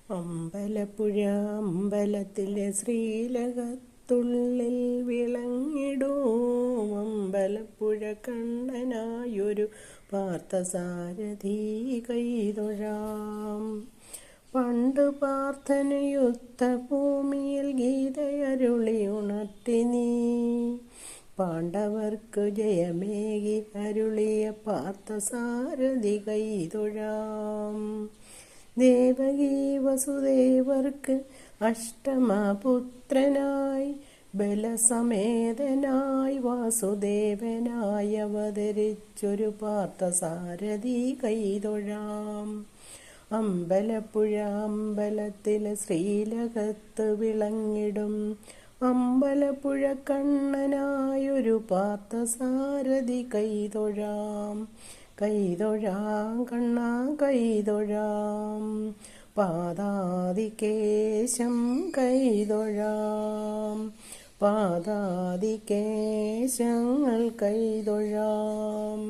അമ്പലപ്പുഴ അമ്പലത്തിലെ ശ്രീലകത്തുള്ളിൽ വിളങ്ങിടും അമ്പലപ്പുഴ കണ്ണനായൊരു പാർത്ഥസാരഥി കൈതൊഴാം. പണ്ട് പ്രാർത്ഥനയുത്ത ഭൂമിയിൽ ഗീതയരുളി ഉണർത്തി നീ പാണ്ഡവർക്ക് ജയമേകി അരുളിയ പാർത്ഥസാരഥി കൈതൊഴാം. ദേവകീ വസുദേവർക്ക് അഷ്ടമപുത്രനായി ബലസമേതനായി വാസുദേവനായി അവതരിച്ചൊരു പാർത്ഥസാരഥി കൈതൊഴാം. അമ്പലപ്പുഴ അമ്പലത്തിലെ ശ്രീലകത്ത് വിളങ്ങിടും അമ്പലപ്പുഴ കണ്ണനായൊരു പാർത്ഥസാരഥി കൈതൊഴാം. കൈതൊഴാം കണ്ണാ കൈതൊഴാം, പാദാദികേശം കൈതൊഴാം, പാദാദികേശങ്ങൾ കൈതൊഴാം.